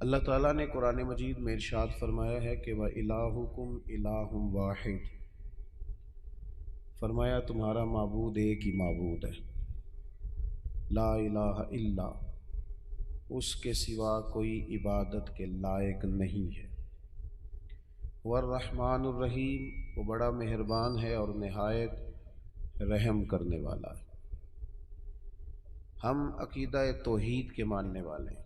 اللہ تعالیٰ نے قرآن مجید میں ارشاد فرمایا ہے کہ وَإِلَٰهُكُمْ إِلَٰهٌ وَاحِدٌ، فرمایا تمہارا معبود ایک ہی معبود ہے، لا الہ الا، اس کے سوا کوئی عبادت کے لائق نہیں ہے، والرحمن الرحیم، وہ بڑا مہربان ہے اور نہایت رحم کرنے والا ہے۔ ہم عقیدہ توحید کے ماننے والے ہیں۔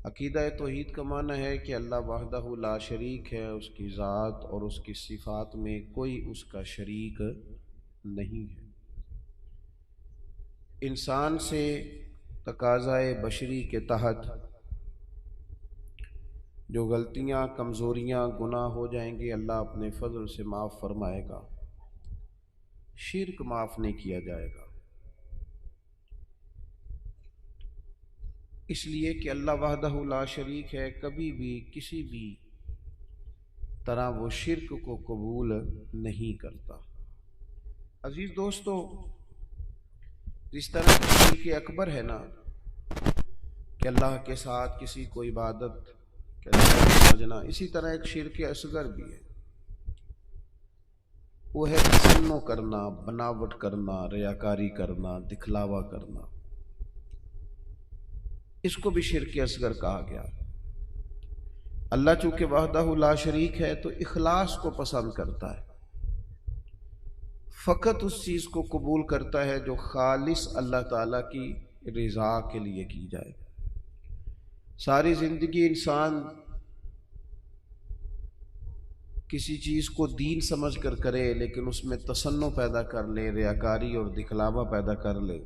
عقیدہ توحید کا معنی ہے کہ اللہ وحدہ لا شریک ہے، اس کی ذات اور اس کی صفات میں کوئی اس کا شریک نہیں ہے۔ انسان سے تقاضائے بشری کے تحت جو غلطیاں، کمزوریاں، گناہ ہو جائیں گے اللہ اپنے فضل سے معاف فرمائے گا، شرک معاف نہیں کیا جائے گا، اس لیے کہ اللہ وحدہ لا شریک ہے، کبھی بھی کسی بھی طرح وہ شرک کو قبول نہیں کرتا۔ عزیز دوستو، جس طرح شرک اکبر ہے نا کہ اللہ کے ساتھ کسی کو عبادت سمجھنا، اسی طرح ایک شرک اصغر بھی ہے، وہ ہے تصنع کرنا، بناوٹ کرنا، ریاکاری کرنا، دکھلاوا کرنا، اس کو بھی شرک اصغر کہا گیا۔ اللہ چونکہ وحدہ لا شریک ہے تو اخلاص کو پسند کرتا ہے، فقط اس چیز کو قبول کرتا ہے جو خالص اللہ تعالیٰ کی رضا کے لیے کی جائے۔ ساری زندگی انسان کسی چیز کو دین سمجھ کر کرے لیکن اس میں تصنع پیدا کر لے، ریاکاری اور دکھلاوا پیدا کر لے،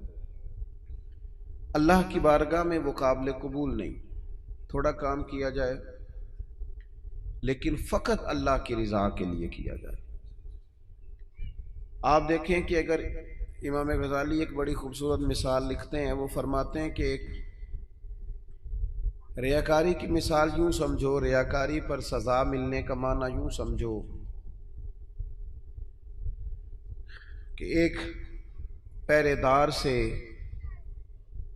اللہ کی بارگاہ میں وہ قابل قبول نہیں۔ تھوڑا کام کیا جائے لیکن فقط اللہ کی رضا کے لیے کیا جائے۔ آپ دیکھیں کہ اگر امام غزالی ایک بڑی خوبصورت مثال لکھتے ہیں، وہ فرماتے ہیں کہ ایک ریاکاری کی مثال یوں سمجھو، ریاکاری پر سزا ملنے کا معنی یوں سمجھو کہ ایک پہرے دار سے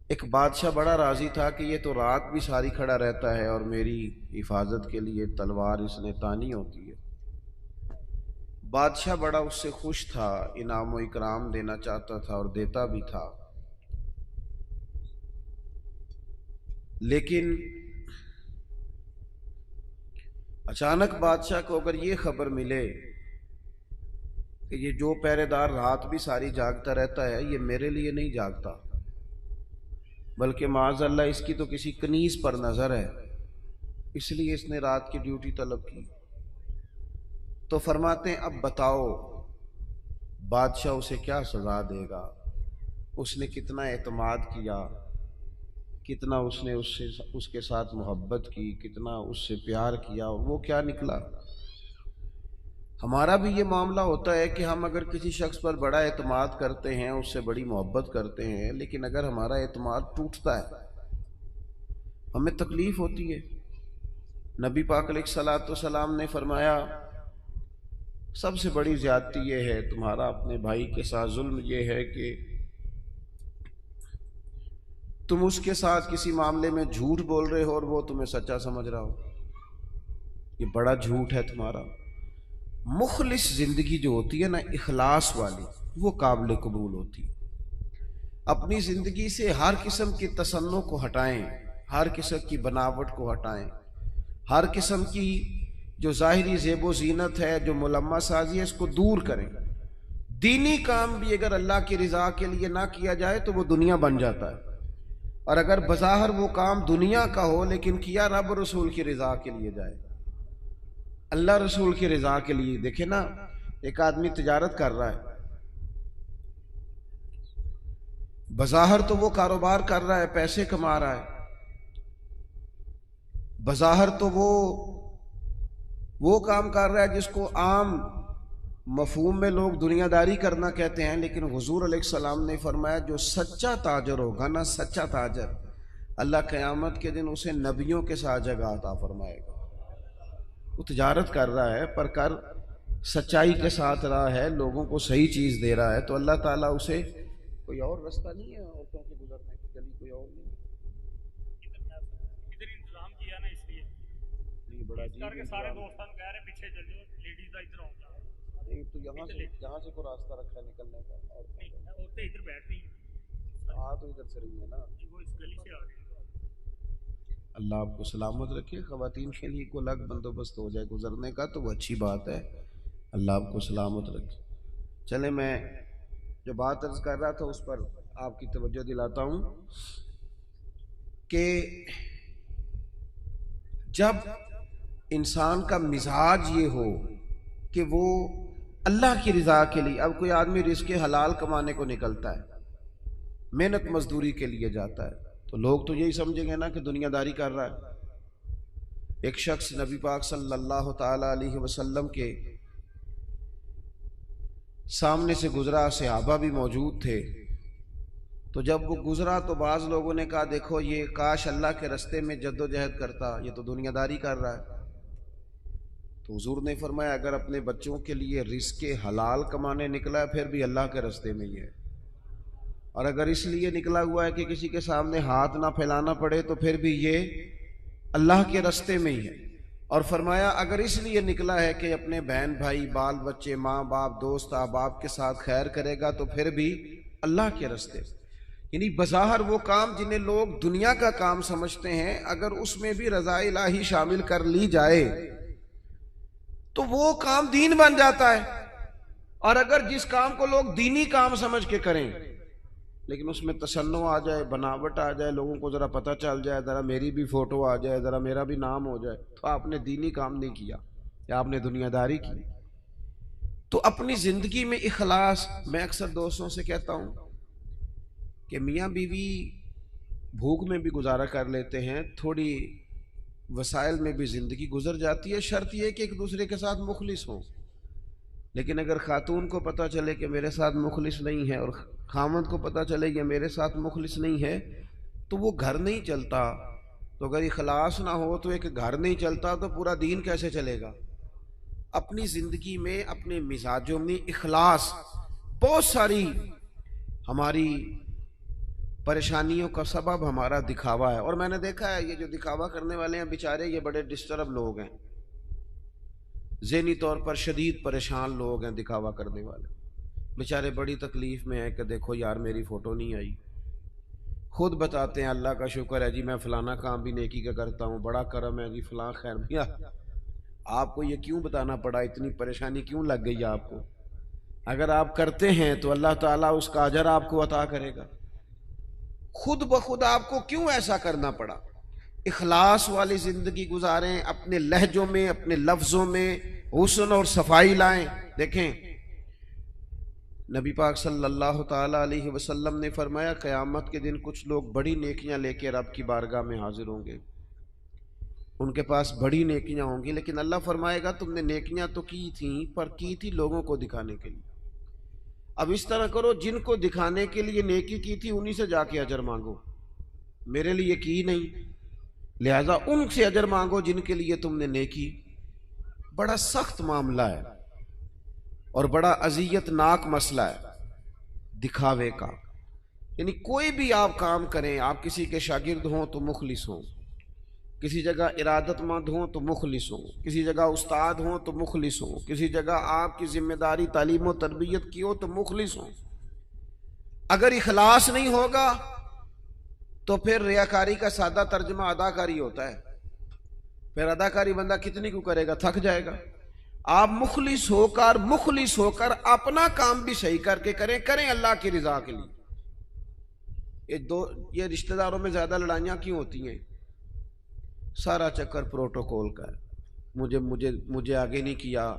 ایک بادشاہ بڑا راضی تھا کہ یہ تو رات بھی ساری کھڑا رہتا ہے اور میری حفاظت کے لیے تلوار اس نے تانی ہوتی ہے۔ بادشاہ بڑا اس سے خوش تھا، انعام و اکرام دینا چاہتا تھا اور دیتا بھی تھا، لیکن اچانک بادشاہ کو اگر یہ خبر ملے کہ یہ جو پہرے دار رات بھی ساری جاگتا رہتا ہے یہ میرے لیے نہیں جاگتا بلکہ معاذ اللہ اس کی تو کسی کنیز پر نظر ہے، اس لیے اس نے رات کی ڈیوٹی طلب کی، تو فرماتے ہیں اب بتاؤ بادشاہ اسے کیا سزا دے گا؟ اس نے کتنا اعتماد کیا، کتنا اس نے اس کے ساتھ محبت کی، کتنا اس سے پیار کیا، اور وہ کیا نکلا۔ ہمارا بھی یہ معاملہ ہوتا ہے کہ ہم اگر کسی شخص پر بڑا اعتماد کرتے ہیں، اس سے بڑی محبت کرتے ہیں، لیکن اگر ہمارا اعتماد ٹوٹتا ہے ہمیں تکلیف ہوتی ہے۔ نبی پاک علیہ الصلوۃ والسلام نے فرمایا سب سے بڑی زیادتی یہ ہے تمہارا اپنے بھائی کے ساتھ ظلم، یہ ہے کہ تم اس کے ساتھ کسی معاملے میں جھوٹ بول رہے ہو اور وہ تمہیں سچا سمجھ رہا ہو، یہ بڑا جھوٹ ہے تمہارا۔ مخلص زندگی جو ہوتی ہے نا، اخلاص والی، وہ قابل قبول ہوتی ہے۔ اپنی زندگی سے ہر قسم کی تصنع کو ہٹائیں، ہر قسم کی بناوٹ کو ہٹائیں، ہر قسم کی جو ظاہری زیب و زینت ہے، جو ملمہ سازی ہے، اس کو دور کریں۔ دینی کام بھی اگر اللہ کی رضا کے لیے نہ کیا جائے تو وہ دنیا بن جاتا ہے، اور اگر بظاہر وہ کام دنیا کا ہو لیکن کیا رب رسول کی رضا کے لیے جائے، اللہ رسول کی رضا کے لیے۔ دیکھیں نا، ایک آدمی تجارت کر رہا ہے، بظاہر تو وہ کاروبار کر رہا ہے، پیسے کما رہا ہے، بظاہر تو وہ کام کر رہا ہے جس کو عام مفہوم میں لوگ دنیا داری کرنا کہتے ہیں، لیکن حضور علیہ السلام نے فرمایا جو سچا تاجر ہوگا نا، سچا تاجر، اللہ قیامت کے دن اسے نبیوں کے ساتھ جگہ عطا فرمائے گا۔ وہ تجارت کر رہا ہے پر کر سچائی کے ساتھ رہا ہے، لوگوں کو صحیح چیز دے رہا ہے، تو اللہ تعالیٰ اسے کوئی اور رستہ نہیں ہے عورتوں کے گزرنے کی، گلی کوئی اور نہیں۔ بڑا عجیب کے سارے دوستان کہہ رہے پیچھے چل جاؤ، لیڈیز کا ادھر آؤ، نہیں تو یہاں سے کوئی راستہ رکھا ہے نکلنے کا، اور عورتیں ادھر بیٹھ رہی ہیں، آ تو ادھر سے رہی ہے نا، وہ اس گلی سے آ رہی ہیں۔ اللہ آپ کو سلامت رکھے۔ خواتین کے لیے کوئی الگ بندوبست ہو جائے گزرنے کا تو وہ اچھی بات ہے، اللہ آپ کو سلامت رکھے۔ چلے میں جو بات عرض کر رہا تھا اس پر آپ کی توجہ دلاتا ہوں کہ جب انسان کا مزاج یہ ہو کہ وہ اللہ کی رضا کے لیے، اب کوئی آدمی رزق حلال کمانے کو نکلتا ہے، محنت مزدوری کے لیے جاتا ہے، تو لوگ تو یہی سمجھیں گے نا کہ دنیا داری کر رہا ہے۔ ایک شخص نبی پاک صلی اللہ تعالی علیہ وسلم کے سامنے سے گزرا، صحابہ بھی موجود تھے، تو جب وہ گزرا تو بعض لوگوں نے کہا دیکھو یہ کاش اللہ کے رستے میں جد و جہد کرتا، یہ تو دنیا داری کر رہا ہے۔ تو حضور نے فرمایا اگر اپنے بچوں کے لیے رزق حلال کمانے نکلا ہے پھر بھی اللہ کے رستے میں ہی ہے، اور اگر اس لیے نکلا ہوا ہے کہ کسی کے سامنے ہاتھ نہ پھیلانا پڑے تو پھر بھی یہ اللہ کے رستے میں ہی ہے۔ اور فرمایا اگر اس لیے نکلا ہے کہ اپنے بہن بھائی بال بچے ماں باپ دوست احباب کے ساتھ خیر کرے گا تو پھر بھی اللہ کے رستے، یعنی بظاہر وہ کام جنہیں لوگ دنیا کا کام سمجھتے ہیں اگر اس میں بھی رضا الہی شامل کر لی جائے تو وہ کام دین بن جاتا ہے، اور اگر جس کام کو لوگ دینی کام سمجھ کے کریں لیکن اس میں تصنع آ جائے، بناوٹ آ جائے، لوگوں کو ذرا پتہ چل جائے، ذرا میری بھی فوٹو آ جائے، ذرا میرا بھی نام ہو جائے، تو آپ نے دینی کام نہیں کیا یا آپ نے دنیا داری کی۔ تو اپنی زندگی میں اخلاص، میں اکثر دوستوں سے کہتا ہوں کہ میاں بیوی بھوک میں بھی گزارا کر لیتے ہیں، تھوڑی وسائل میں بھی زندگی گزر جاتی ہے، شرط یہ کہ ایک دوسرے کے ساتھ مخلص ہوں۔ لیکن اگر خاتون کو پتہ چلے کہ میرے ساتھ مخلص نہیں ہے اور خاوند کو پتہ چلے کہ میرے ساتھ مخلص نہیں ہے تو وہ گھر نہیں چلتا۔ تو اگر اخلاص نہ ہو تو ایک گھر نہیں چلتا تو پورا دین کیسے چلے گا؟ اپنی زندگی میں اپنے مزاجوں میں اخلاص، بہت ساری ہماری پریشانیوں کا سبب ہمارا دکھاوا ہے، اور میں نے دیکھا ہے یہ جو دکھاوا کرنے والے ہیں بیچارے یہ بڑے ڈسٹرب لوگ ہیں، ذہنی طور پر شدید پریشان لوگ ہیں دکھاوا کرنے والے، بیچارے بڑی تکلیف میں ہیں کہ دیکھو یار میری فوٹو نہیں آئی، خود بتاتے ہیں اللہ کا شکر ہے جی میں فلانا کام بھی نیکی کا کرتا ہوں، بڑا کرم ہے جی فلاں خیر بھیا۔ آپ کو یہ کیوں بتانا پڑا، اتنی پریشانی کیوں لگ گئی آپ کو؟ اگر آپ کرتے ہیں تو اللہ تعالیٰ اس کا اجر آپ کو عطا کرے گا، خود بخود آپ کو کیوں ایسا کرنا پڑا؟ اخلاص والی زندگی گزاریں، اپنے لہجوں میں اپنے لفظوں میں حسن اور صفائی لائیں۔ دیکھیں نبی پاک صلی اللہ تعالی علیہ وسلم نے فرمایا قیامت کے دن کچھ لوگ بڑی نیکیاں لے کے رب کی بارگاہ میں حاضر ہوں گے، ان کے پاس بڑی نیکیاں ہوں گی، لیکن اللہ فرمائے گا تم نے نیکیاں تو کی تھیں پر کی تھی لوگوں کو دکھانے کے لیے۔ اب اس طرح کرو جن کو دکھانے کے لیے نیکی کی تھی انہی سے جا کے اجر مانگو، میرے لیے کی نہیں، لہذا ان سے اجر مانگو جن کے لیے تم نے نیکی۔ بڑا سخت معاملہ ہے اور بڑا اذیت ناک مسئلہ ہے دکھاوے کا، یعنی کوئی بھی آپ کام کریں، آپ کسی کے شاگرد ہوں تو مخلص ہوں، کسی جگہ ارادت مند ہوں تو مخلص ہوں، کسی جگہ استاد ہوں تو مخلص ہوں، کسی جگہ آپ کی ذمہ داری تعلیم و تربیت کی ہو تو مخلص ہوں۔ اگر اخلاص نہیں ہوگا تو پھر ریاکاری کا سادہ ترجمہ اداکاری ہوتا ہے، پھر اداکاری بندہ کتنی کو کرے گا، تھک جائے گا۔ آپ مخلص ہو کر اپنا کام بھی صحیح کر کے کریں اللہ کی رضا کے لیے۔ یہ رشتہ داروں میں زیادہ لڑائیاں کیوں ہوتی ہیں؟ سارا چکر پروٹوکول کا ہے، مجھے آگے نہیں کیا،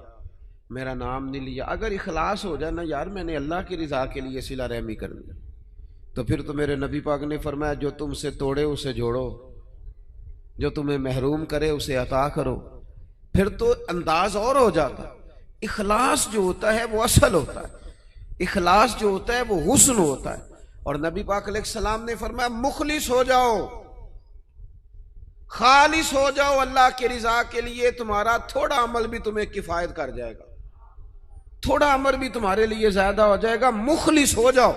میرا نام نہیں لیا۔ اگر اخلاص ہو جائے نا یار میں نے اللہ کی رضا کے لیے صلہ رحمی کرنی، تو پھر تو میرے نبی پاک نے فرمایا جو تم سے توڑے اسے جوڑو، جو تمہیں محروم کرے اسے عطا کرو، پھر تو انداز اور ہو جاتا۔ اخلاص جو ہوتا ہے وہ اصل ہوتا ہے، اخلاص جو ہوتا ہے وہ حسن ہوتا ہے، اور نبی پاک علیہ السلام نے فرمایا مخلص ہو جاؤ، خالص ہو جاؤ اللہ کی رضا کے لیے، تمہارا تھوڑا عمل بھی تمہیں کفایت کر جائے گا، تھوڑا عمل بھی تمہارے لیے زیادہ ہو جائے گا۔ مخلص ہو جاؤ،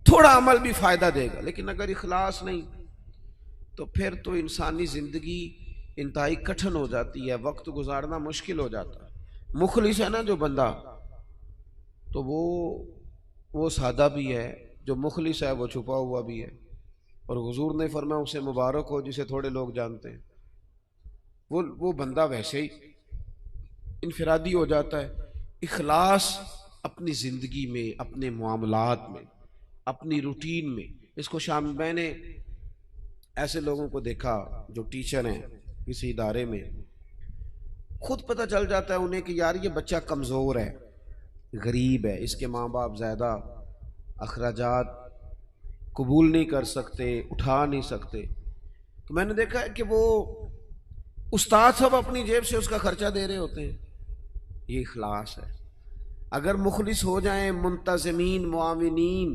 تھوڑا عمل بھی فائدہ دے گا۔ لیکن اگر اخلاص نہیں تو پھر تو انسانی زندگی انتہائی کٹھن ہو جاتی ہے، وقت گزارنا مشکل ہو جاتا ہے۔ مخلص ہے نا جو بندہ، تو وہ سادہ بھی ہے، جو مخلص ہے وہ چھپا ہوا بھی ہے، اور حضور نے فرمایا اسے مبارک ہو جسے تھوڑے لوگ جانتے ہیں۔ وہ بندہ ویسے ہی انفرادی ہو جاتا ہے۔ اخلاص اپنی زندگی میں، اپنے معاملات میں، اپنی روٹین میں، اس کو میں نے ایسے لوگوں کو دیکھا جو ٹیچر ہیں کسی ادارے میں، خود پتہ چل جاتا ہے انہیں کہ یار یہ بچہ کمزور ہے، غریب ہے، اس کے ماں باپ زیادہ اخراجات قبول نہیں کر سکتے، اٹھا نہیں سکتے، تو میں نے دیکھا ہے کہ وہ استاد سب اپنی جیب سے اس کا خرچہ دے رہے ہوتے ہیں۔ یہ اخلاص ہے۔ اگر مخلص ہو جائیں، منتظمین، معاونین،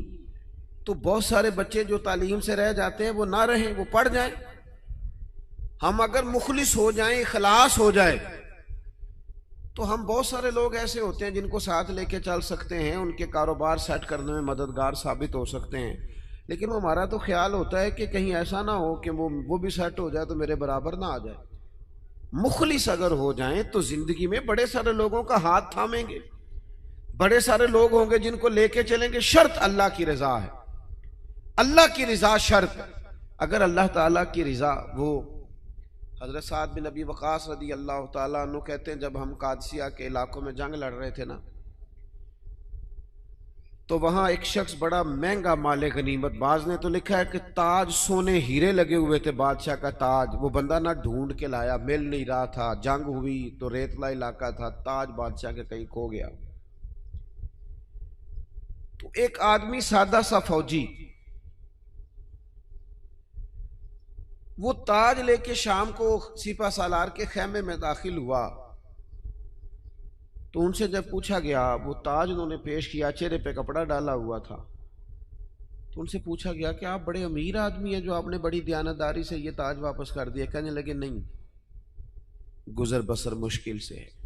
تو بہت سارے بچے جو تعلیم سے رہ جاتے ہیں وہ نہ رہیں، وہ پڑھ جائیں۔ ہم اگر مخلص ہو جائیں، اخلاص ہو جائے، تو ہم بہت سارے لوگ ایسے ہوتے ہیں جن کو ساتھ لے کے چل سکتے ہیں، ان کے کاروبار سیٹ کرنے میں مددگار ثابت ہو سکتے ہیں، لیکن ہمارا تو خیال ہوتا ہے کہ کہیں ایسا نہ ہو کہ وہ بھی سیٹ ہو جائے تو میرے برابر نہ آ جائے۔ مخلص اگر ہو جائیں تو زندگی میں بڑے سارے لوگوں کا ہاتھ تھامیں گے، بڑے سارے لوگ ہوں گے جن کو لے کے چلیں گے۔ شرط اللہ کی رضا ہے، اللہ کی رضا شرط ہے۔ اگر اللہ تعالیٰ کی رضا، وہ حضرت سعد بن ابی وقاص رضی اللہ تعالیٰ عنہ کہتے ہیں جب ہم قادسیہ کے علاقوں میں جنگ لڑ رہے تھے نا، تو وہاں ایک شخص بڑا مہنگا مال غنیمت، بعض نے تو لکھا ہے کہ تاج سونے ہیرے لگے ہوئے تھے، بادشاہ کا تاج، وہ بندہ نہ ڈھونڈ کے لایا، مل نہیں رہا تھا، جنگ ہوئی تو ریتلا علاقہ تھا، تاج بادشاہ کے کہیں کھو گیا۔ تو ایک آدمی سادہ سا فوجی وہ تاج لے کے شام کو سپہ سالار کے خیمے میں داخل ہوا، تو ان سے جب پوچھا گیا، وہ تاج انہوں نے پیش کیا، چہرے پہ کپڑا ڈالا ہوا تھا، تو ان سے پوچھا گیا کہ آپ بڑے امیر آدمی ہیں جو آپ نے بڑی دیانتداری سے یہ تاج واپس کر دیا۔ کہنے لگے نہیں، گزر بسر مشکل سے ہے۔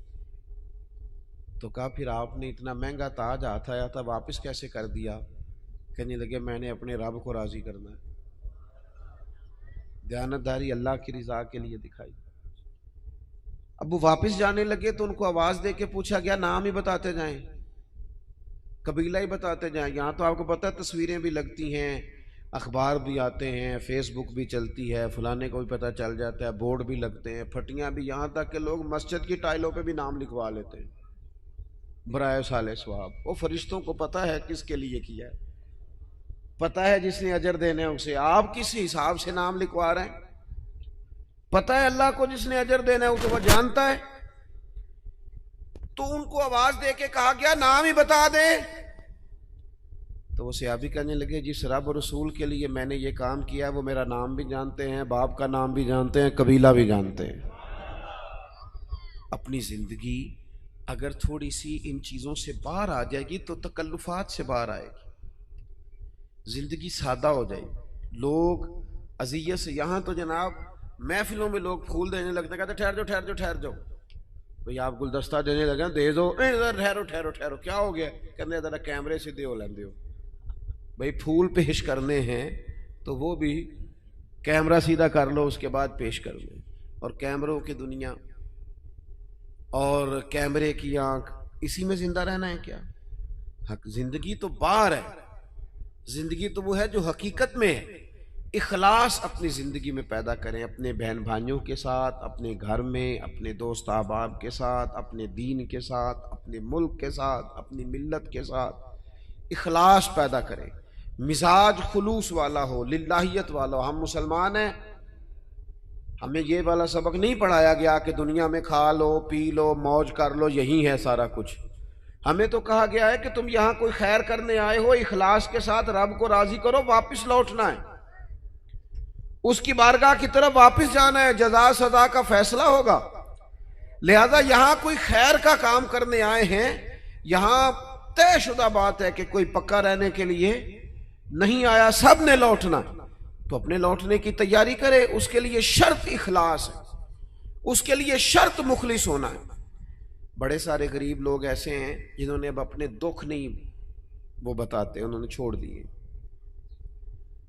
تو کہا پھر آپ نے اتنا مہنگا تاج ہاتھ آیا تھا واپس کیسے کر دیا؟ کہنے لگے میں نے اپنے رب کو راضی کرنا ہے، دیانتداری اللہ کی رضا کے لیے دکھائی۔ اب وہ واپس جانے لگے تو ان کو آواز دے کے پوچھا گیا نام ہی بتاتے جائیں، قبیلہ ہی بتاتے جائیں۔ یہاں تو آپ کو پتہ ہے تصویریں بھی لگتی ہیں، اخبار بھی آتے ہیں، فیس بک بھی چلتی ہے، فلانے کو بھی پتہ چل جاتا ہے، بورڈ بھی لگتے ہیں، پھٹیاں بھی، یہاں تک کہ لوگ مسجد کی ٹائلوں پہ بھی نام لکھوا لیتے ہیں برائے صالح ثواب۔ وہ فرشتوں کو پتہ ہے کس کے لیے کیا ہے، پتہ ہے جس نے اجر دینے اسے، آپ کس حساب سے نام لکھوا رہے ہیں؟ پتہ ہے اللہ کو جس نے اجر دینا ہے اسے، وہ جانتا ہے۔ تو ان کو آواز دے کے کہا گیا نام ہی بتا دے، تو وہ صحابی کہنے لگے جس رب اور رسول کے لیے میں نے یہ کام کیا وہ میرا نام بھی جانتے ہیں، باپ کا نام بھی جانتے ہیں، قبیلہ بھی جانتے ہیں۔ اپنی زندگی اگر تھوڑی سی ان چیزوں سے باہر آ جائے گی تو تکلفات سے باہر آئے گی، زندگی سادہ ہو جائے گی۔ لوگ اذیت سے، یہاں تو جناب محفلوں میں لوگ پھول دینے لگتے ہیں، کہتے ٹھہر جاؤ ٹھہر جاؤ ٹھہر جاؤ، بھئی آپ گلدستہ دینے لگے دے دو، ٹھہرو ٹھہرو ٹھہرو، کیا ہو گیا؟ کہنے ذرا کیمرے سیدھے ہو لیندے ہو، بھئی پھول پیش کرنے ہیں تو وہ بھی کیمرہ سیدھا کر لو اس کے بعد پیش کر لو۔ اور کیمروں کی دنیا اور کیمرے کی آنکھ، اسی میں زندہ رہنا ہے کیا؟ زندگی تو باہر ہے، زندگی تو وہ ہے جو حقیقت میں ہے۔ اخلاص اپنی زندگی میں پیدا کریں، اپنے بہن بھائیوں کے ساتھ، اپنے گھر میں، اپنے دوست احباب کے ساتھ، اپنے دین کے ساتھ، اپنے ملک کے ساتھ، اپنی ملت کے ساتھ اخلاص پیدا کریں، مزاج خلوص والا ہو، للہیت والا ہو۔ ہم مسلمان ہیں، ہمیں یہ والا سبق نہیں پڑھایا گیا کہ دنیا میں کھا لو پی لو موج کر لو یہی ہے سارا کچھ۔ ہمیں تو کہا گیا ہے کہ تم یہاں کوئی خیر کرنے آئے ہو، اخلاص کے ساتھ رب کو راضی کرو، واپس لوٹنا ہے، اس کی بارگاہ کی طرف واپس جانا ہے، جزا سزا کا فیصلہ ہوگا۔ لہذا یہاں کوئی خیر کا کام کرنے آئے ہیں، یہاں طے شدہ بات ہے کہ کوئی پکا رہنے کے لیے نہیں آیا، سب نے لوٹنا، تو اپنے لوٹنے کی تیاری کرے، اس کے لیے شرط اخلاص ہے، اس کے لیے شرط مخلص ہونا ہے۔ بڑے سارے غریب لوگ ایسے ہیں جنہوں نے اب اپنے دکھ نہیں وہ بتاتے، انہوں نے چھوڑ دیے۔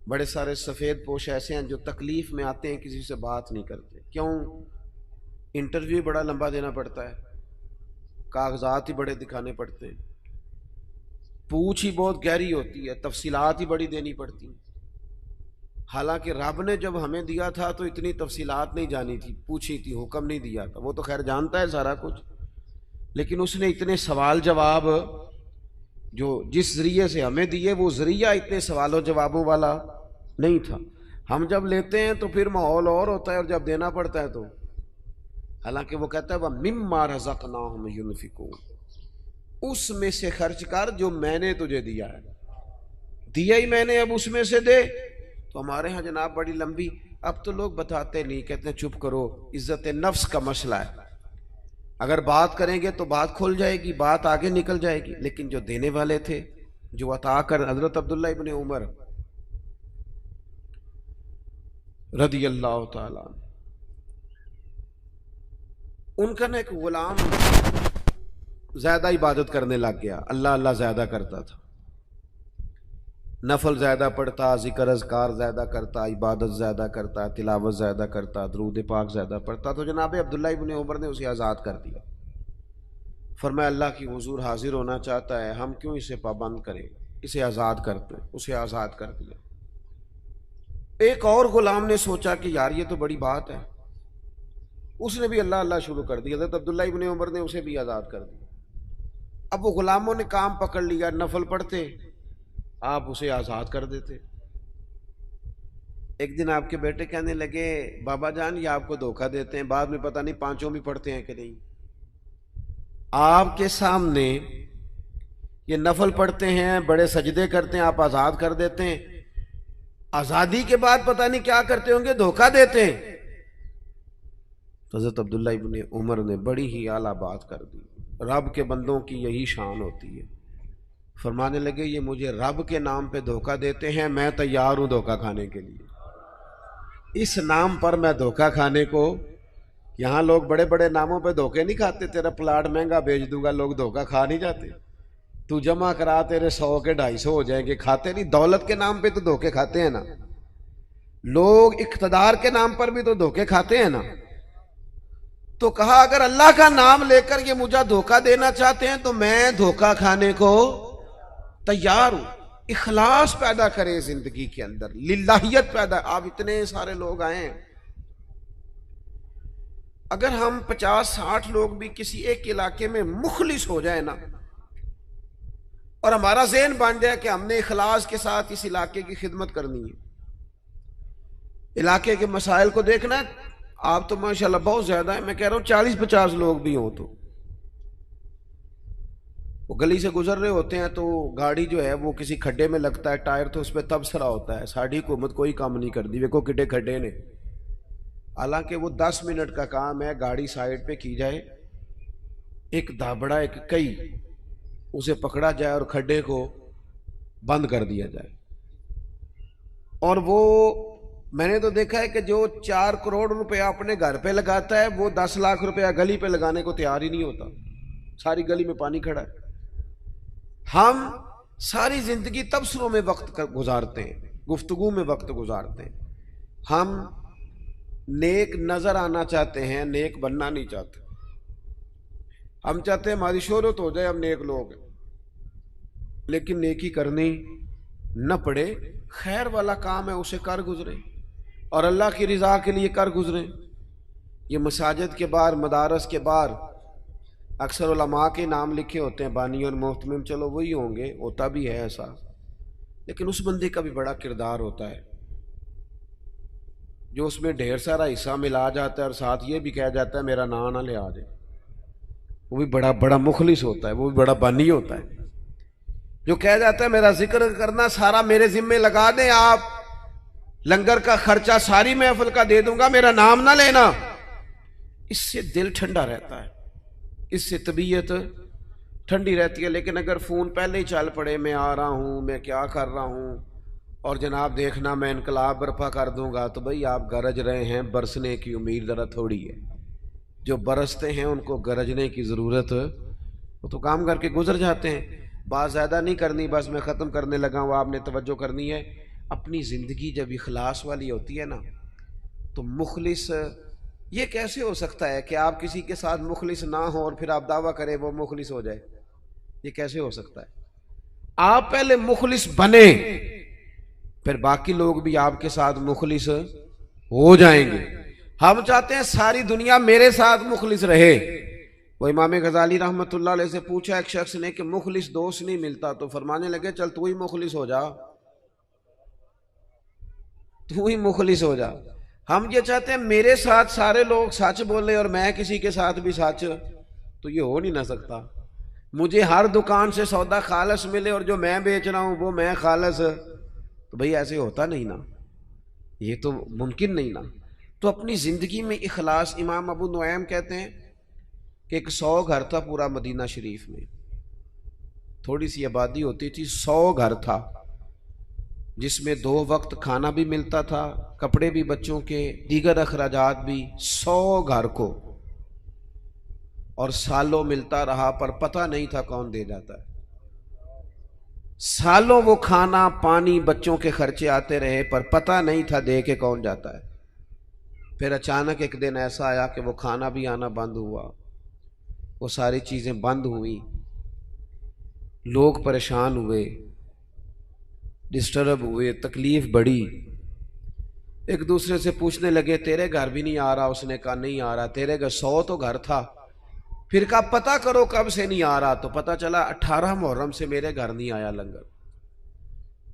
بڑے سارے سفید پوش ایسے ہیں جو تکلیف میں آتے ہیں کسی سے بات نہیں کرتے، کیوں؟ انٹرویو بڑا لمبا دینا پڑتا ہے، کاغذات ہی بڑے دکھانے پڑتے ہیں، پوچھ ہی بہت گہری ہوتی ہے، تفصیلات ہی بڑی دینی پڑتی ہیں۔ حالانکہ رب نے جب ہمیں دیا تھا تو اتنی تفصیلات نہیں جانی تھی، پوچھی تھی، حکم نہیں دیا تھا، وہ تو خیر جانتا ہے سارا کچھ، لیکن اس نے اتنے سوال جواب جو جس ذریعے سے ہمیں دیے وہ ذریعہ اتنے سوال و جوابوں والا نہیں تھا۔ ہم جب لیتے ہیں تو پھر ماحول اور ہوتا ہے، اور جب دینا پڑتا ہے تو حالانکہ وہ کہتا ہے وَمِمَّا رَزَقْنَاهُمْ يُنْفِقُونَ، اس میں سے خرچ کر جو میں نے تجھے دیا ہے، دیا ہی میں نے، اب اس میں سے دے۔ تو ہمارے ہاں جناب بڑی لمبی، اب تو لوگ بتاتے نہیں، کہتے ہیں چپ کرو، عزت نفس کا مسئلہ ہے، اگر بات کریں گے تو بات کھل جائے گی، بات آگے نکل جائے گی۔ لیکن جو دینے والے تھے، جو عطا کر، حضرت عبداللہ ابن عمر رضی اللہ تعالیٰ عنہ، ان کا نا ایک غلام زیادہ عبادت کرنے لگ گیا، اللہ اللہ زیادہ کرتا تھا، نفل زیادہ پڑھتا، ذکر اذکار زیادہ کرتا، عبادت زیادہ کرتا، تلاوت زیادہ کرتا، درود پاک زیادہ پڑھتا۔ تو جناب عبداللہ ابن عمر نے اسے آزاد کر دیا، فرمایا اللہ کی حضور حاضر ہونا چاہتا ہے، ہم کیوں اسے پابند کریں، اسے آزاد کرتے، اسے آزاد کر دیا۔ ایک اور غلام نے سوچا کہ یار یہ تو بڑی بات ہے، اس نے بھی اللہ اللہ شروع کر دیا، حضرت عبداللہ ابن عمر نے اسے بھی آزاد کر دیا۔ اب وہ غلاموں نے کام پکڑ لیا، نفل پڑھتے، آپ اسے آزاد کر دیتے۔ ایک دن آپ کے بیٹے کہنے لگے بابا جان یہ آپ کو دھوکہ دیتے ہیں، بعد میں پتہ نہیں پانچوں بھی پڑھتے ہیں کہ نہیں، آپ کے سامنے یہ نفل پڑھتے ہیں، بڑے سجدے کرتے ہیں، آپ آزاد کر دیتے ہیں، آزادی کے بعد پتہ نہیں کیا کرتے ہوں گے، دھوکہ دیتے ہیں۔ حضرت عبداللہ ابن عمر نے بڑی ہی اعلیٰ بات کر دی، رب کے بندوں کی یہی شان ہوتی ہے۔ فرمانے لگے یہ مجھے رب کے نام پہ دھوکہ دیتے ہیں، میں تیار ہوں دھوکہ کھانے کے لیے، اس نام پر میں دھوکہ کھانے کو، یہاں لوگ بڑے بڑے ناموں پہ دھوکے نہیں کھاتے، تیرا پلاٹ مہنگا بیچ دوں گا، لوگ دھوکہ کھا نہیں جاتے، تو جمع کرا تیرے 100 کے 250 ہو جائیں گے، کھاتے نہیں، دولت کے نام پہ تو دھوکے کھاتے ہیں نا، لوگ اقتدار کے نام پر بھی تو دھوکے کھاتے ہیں نا۔ تو کہا اگر اللہ کا نام لے کر یہ مجھے دھوکہ دینا چاہتے ہیں تو میں دھوکہ کھانے کو تیار ہوں۔ اخلاص پیدا کرے زندگی کے اندر، للہیت پیدا۔ آپ اتنے سارے لوگ آئے ہیں، اگر ہم 50-60 لوگ بھی کسی ایک علاقے میں مخلص ہو جائے نا، اور ہمارا ذہن بن جائے کہ ہم نے اخلاص کے ساتھ اس علاقے کی خدمت کرنی ہے، علاقے کے مسائل کو دیکھنا ہے، آپ تو ماشاءاللہ بہت زیادہ ہیں، میں کہہ رہا ہوں 40-50 لوگ بھی ہوں، تو وہ گلی سے گزر رہے ہوتے ہیں تو گاڑی جو ہے وہ کسی کھڈے میں لگتا ہے، ٹائر تو اس پہ تبصرہ ہوتا ہے، ساری حکومت کوئی کام نہیں کرتی، ویکو کڈے کھڈے نے، حالانکہ وہ 10 منٹ کا کام ہے، گاڑی سائڈ پہ کی جائے، ایک دھابڑا ایک کئی اسے پکڑا جائے اور کھڈے کو بند کر دیا جائے۔ اور وہ میں نے تو دیکھا ہے کہ جو 4 کروڑ روپے اپنے گھر پہ لگاتا ہے وہ 10 لاکھ روپیہ گلی پہ لگانے کو تیار ہی نہیں ہوتا، ساری گلی میں پانی کھڑا ہے۔ ہم ساری زندگی تبصروں میں وقت گزارتے ہیں، گفتگو میں وقت گزارتے ہیں، ہم نیک نظر آنا چاہتے ہیں، نیک بننا نہیں چاہتے، ہم چاہتے ہیں ہماری شہرت ہو جائے، ہم نیک لوگ ہیں، لیکن نیکی کرنی نہ پڑے، خیر والا کام ہے اسے کر گزرے، اور اللہ کی رضا کے لیے کر گزرے۔ یہ مساجد کے باہر، مدارس کے باہر اکثر علماء کے نام لکھے ہوتے ہیں، بانی اور محتمم، چلو وہی ہوں گے، ہوتا بھی ہے ایسا، لیکن اس بندے کا بھی بڑا کردار ہوتا ہے جو اس میں ڈھیر سارا حصہ ملا جاتا ہے اور ساتھ یہ بھی کہہ جاتا ہے میرا نام نہ لے آ جائے، وہ بھی بڑا مخلص ہوتا ہے، وہ بھی بڑا بانی ہوتا ہے، جو کہہ جاتا ہے میرا ذکر کرنا سارا میرے ذمے لگا دیں، آپ لنگر کا خرچہ ساری محفل کا دے دوں گا، میرا نام نہ لینا۔ اس سے دل ٹھنڈا رہتا ہے، اس سے طبیعت ٹھنڈی رہتی ہے۔ لیکن اگر فون پہلے ہی چل پڑے میں آ رہا ہوں، میں کیا کر رہا ہوں، اور جناب دیکھنا میں انقلاب برپا کر دوں گا، تو بھئی آپ گرج رہے ہیں، برسنے کی امید ذرا تھوڑی ہے، جو برستے ہیں ان کو گرجنے کی ضرورت، وہ تو کام کر کے گزر جاتے ہیں۔ بات زیادہ نہیں کرنی، بس میں ختم کرنے لگا ہوں، آپ نے توجہ کرنی ہے۔ اپنی زندگی جب اخلاص والی ہوتی ہے نا تو مخلص یہ کیسے ہو سکتا ہے کہ آپ کسی کے ساتھ مخلص نہ ہو اور پھر آپ دعویٰ کریں وہ مخلص ہو جائے؟ یہ کیسے ہو سکتا ہے؟ آپ پہلے مخلص بنے، پھر باقی لوگ بھی آپ کے ساتھ مخلص ہو جائیں گے۔ ہم چاہتے ہیں ساری دنیا میرے ساتھ مخلص رہے۔ وہ امام غزالی رحمۃ اللہ علیہ سے پوچھا ایک شخص نے کہ مخلص دوست نہیں ملتا، تو فرمانے لگے چل تو ہی مخلص ہو جا، تو ہی مخلص ہو جا۔ ہم یہ چاہتے ہیں میرے ساتھ سارے لوگ سچ بولے اور میں کسی کے ساتھ بھی سچ، تو یہ ہو نہیں نہ سکتا۔ مجھے ہر دکان سے سودا خالص ملے اور جو میں بیچ رہا ہوں وہ میں خالص، تو بھئی ایسے ہوتا نہیں نا، یہ تو ممکن نہیں نا۔ تو اپنی زندگی میں اخلاص، امام ابو نعیم کہتے ہیں کہ ایک 100 گھر تھا پورا مدینہ شریف میں، تھوڑی سی آبادی ہوتی تھی، 100 گھر تھا جس میں 2 وقت کھانا بھی ملتا تھا، کپڑے بھی بچوں کے، دیگر اخراجات بھی، 100 گھر کو، اور سالوں ملتا رہا پر پتہ نہیں تھا کون دے جاتا ہے۔ سالوں وہ کھانا پانی بچوں کے خرچے آتے رہے پر پتہ نہیں تھا دے کے کون جاتا ہے۔ پھر اچانک ایک دن ایسا آیا کہ وہ کھانا بھی آنا بند ہوا، وہ ساری چیزیں بند ہوئیں، لوگ پریشان ہوئے، ڈسٹرب ہوئے، تکلیف بڑھی، ایک دوسرے سے پوچھنے لگے تیرے گھر بھی نہیں آ رہا؟ اس نے کہا نہیں آ رہا۔ تیرے گھر 100 تو گھر تھا۔ پھر کہا پتہ کرو کب سے نہیں آ رہا، تو پتہ چلا 18 محرم سے میرے گھر نہیں آیا لنگر۔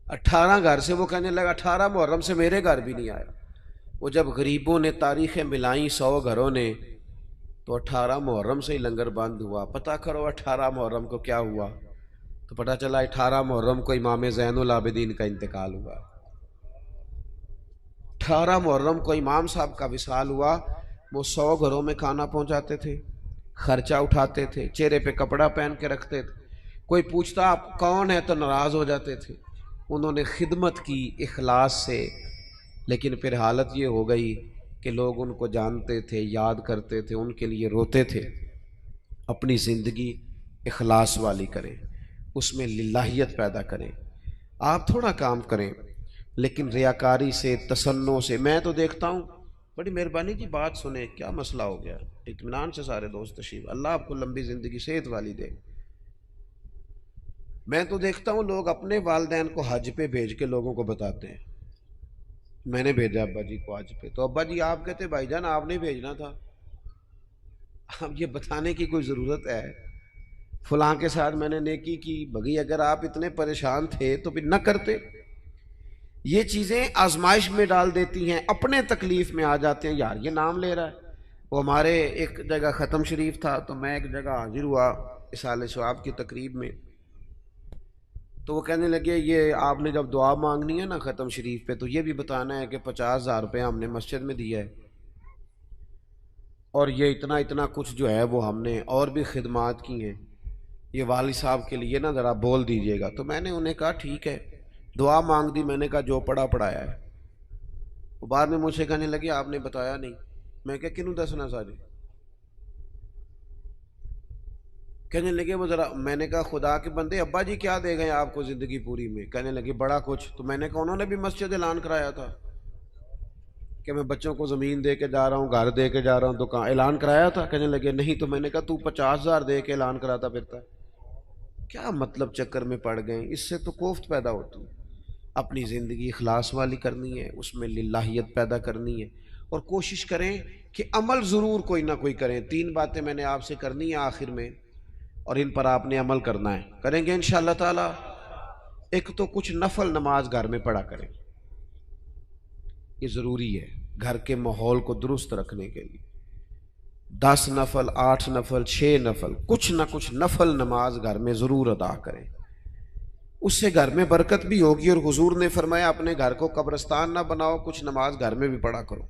18 گھر سے وہ کہنے لگا 18 محرم سے میرے گھر بھی نہیں آیا۔ وہ جب غریبوں نے تاریخیں ملائیں 100 گھروں نے، تو 18 محرم سے ہی لنگر بند ہوا۔ پتہ کرو 18 محرم کو کیا ہوا، تو پتہ چلا 18 محرم کو امام زین العابدین کا انتقال ہوا۔ 18 محرم کو امام صاحب کا وصال ہوا۔ وہ 100 گھروں میں کھانا پہنچاتے تھے، خرچہ اٹھاتے تھے، چہرے پہ کپڑا پہن کے رکھتے تھے، کوئی پوچھتا آپ کون ہے تو ناراض ہو جاتے تھے۔ انہوں نے خدمت کی اخلاص سے، لیکن پھر حالت یہ ہو گئی کہ لوگ ان کو جانتے تھے، یاد کرتے تھے، ان کے لیے روتے تھے۔ اپنی زندگی اخلاص والی کریں، اس میں للہیت پیدا کریں۔ آپ تھوڑا کام کریں لیکن ریاکاری سے، تصنع سے۔ میں تو دیکھتا ہوں، بڑی مہربانی کی بات سنیں، کیا مسئلہ ہو گیا؟ اطمینان سے سارے دوست تشریف، اللہ آپ کو لمبی زندگی صحت والی دے۔ میں تو دیکھتا ہوں لوگ اپنے والدین کو حج پہ بھیج کے لوگوں کو بتاتے ہیں میں نے بھیجا ابا جی کو حج پہ، تو ابا جی آپ کہتے بھائی جان آپ نے بھیجنا تھا۔ اب یہ بتانے کی کوئی ضرورت ہے؟ فلاں کے ساتھ میں نے نیکی کی، بھگی اگر آپ اتنے پریشان تھے تو پھر نہ کرتے۔ یہ چیزیں آزمائش میں ڈال دیتی ہیں، اپنے تکلیف میں آ جاتے ہیں، یار یہ نام لے رہا ہے۔ وہ ہمارے ایک جگہ ختم شریف تھا، تو میں ایک جگہ حاضر ہوا اصالہ ثواب کی تقریب میں، تو وہ کہنے لگے یہ آپ نے جب دعا مانگنی ہے نا ختم شریف پہ، تو یہ بھی بتانا ہے کہ 50,000 روپے ہم نے مسجد میں دیا ہے، اور یہ اتنا اتنا کچھ جو ہے وہ ہم نے اور بھی خدمات کی ہیں، یہ والد صاحب کے لیے نا ذرا بول دیجئے گا۔ تو میں نے انہیں کہا ٹھیک ہے، دعا مانگ دی، میں نے کہا جو پڑھا پڑھایا ہے۔ وہ بعد میں مجھ سے کہنے لگے آپ نے بتایا نہیں۔ میں کہا کنوں دسنا سارے؟ کہنے لگے وہ ذرا، میں نے کہا خدا کے بندے ابا جی کیا دے گئے آپ کو زندگی پوری میں؟ کہنے لگے بڑا کچھ۔ تو میں نے کہا انہوں نے بھی مسجد اعلان کرایا تھا کہ میں بچوں کو زمین دے کے جا رہا ہوں، گھر دے کے جا رہا ہوں، دکان اعلان کرایا تھا؟ کہنے لگے نہیں۔ تو میں نے کہا تو 50,000 دے کے اعلان کراتا پھرتا ہے، کیا مطلب چکر میں پڑ گئے؟ اس سے تو کوفت پیدا ہوتی ہے۔ اپنی زندگی اخلاص والی کرنی ہے، اس میں للہیت پیدا کرنی ہے، اور کوشش کریں کہ عمل ضرور کوئی نہ کوئی کریں۔ 3 باتیں میں نے آپ سے کرنی ہیں آخر میں، اور ان پر آپ نے عمل کرنا ہے، کریں گے انشاءاللہ تعالی۔ ایک تو کچھ نفل نماز گھر میں پڑھا کریں، یہ ضروری ہے گھر کے ماحول کو درست رکھنے کے لیے۔ 10 نفل، 8 نفل، 6 نفل، کچھ نہ کچھ نفل نماز گھر میں ضرور ادا کریں، اس سے گھر میں برکت بھی ہوگی۔ اور حضور نے فرمایا اپنے گھر کو قبرستان نہ بناؤ، کچھ نماز گھر میں بھی پڑھا کرو۔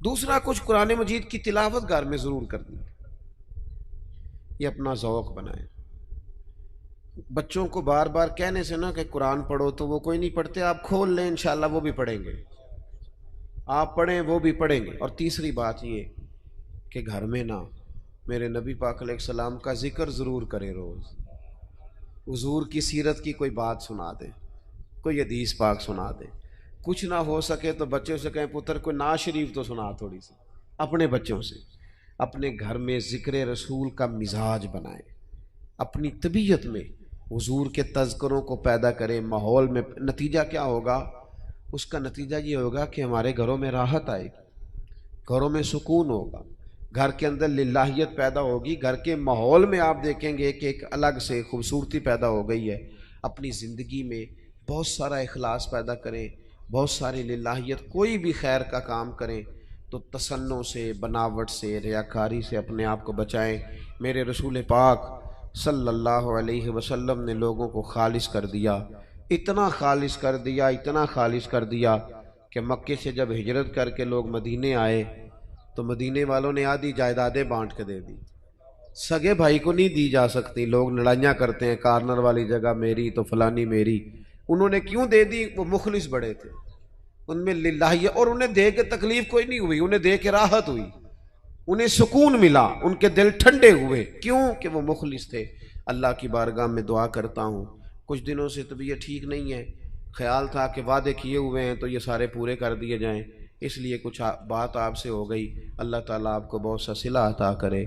دوسرا، کچھ قرآن مجید کی تلاوت گھر میں ضرور کرنی ہے، یہ اپنا ذوق بنائیں۔ بچوں کو بار بار کہنے سے نہ کہ قرآن پڑھو تو وہ کوئی نہیں پڑھتے، آپ کھول لیں انشاءاللہ وہ بھی پڑھیں گے، آپ پڑھیں وہ بھی پڑھیں گے۔ اور تیسری بات یہ کہ گھر میں نا میرے نبی پاک علیہ السلام کا ذکر ضرور کریں، روز حضور کی سیرت کی کوئی بات سنا دیں، کوئی حدیث پاک سنا دیں۔ کچھ نہ ہو سکے تو بچے سے کہیں پتر کوئی نعت شریف تو سنا تھوڑی سی، اپنے بچوں سے اپنے گھر میں ذکر رسول کا مزاج بنائیں، اپنی طبیعت میں حضور کے تذکروں کو پیدا کریں ماحول میں۔ نتیجہ کیا ہوگا؟ اس کا نتیجہ یہ ہوگا کہ ہمارے گھروں میں راحت آئے گی، گھروں میں سکون ہوگا، گھر کے اندر للہیت پیدا ہوگی، گھر کے ماحول میں آپ دیکھیں گے کہ ایک الگ سے خوبصورتی پیدا ہو گئی ہے۔ اپنی زندگی میں بہت سارا اخلاص پیدا کریں، بہت ساری للہیت، کوئی بھی خیر کا کام کریں تو تصنع سے، بناوٹ سے، ریاکاری سے اپنے آپ کو بچائیں۔ میرے رسول پاک صلی اللہ علیہ وسلم نے لوگوں کو خالص کر دیا، اتنا خالص کر دیا، اتنا خالص کر دیا کہ مکے سے جب ہجرت کر کے لوگ مدینے آئے تو مدینے والوں نے آدھی جائیدادیں بانٹ کے دے دی، سگے بھائی کو نہیں دی جا سکتی۔ لوگ لڑائیاں کرتے ہیں، کارنر والی جگہ میری تو فلانی میری، انہوں نے کیوں دے دی؟ وہ مخلص بڑے تھے، ان میں للہ، اور انہیں دے کے تکلیف کوئی نہیں ہوئی، انہیں دے کے راحت ہوئی، انہیں سکون ملا، ان کے دل ٹھنڈے ہوئے، کیوں کہ وہ مخلص تھے۔ اللہ کی بارگاہ میں دعا کرتا ہوں، کچھ دنوں سے طبیعت ٹھیک نہیں ہے، خیال تھا کہ وعدے کیے ہوئے ہیں تو یہ سارے پورے کر دیے جائیں، اس لیے کچھ بات آپ سے ہو گئی۔ اللہ تعالیٰ آپ کو بہت سا صلہ عطا کرے۔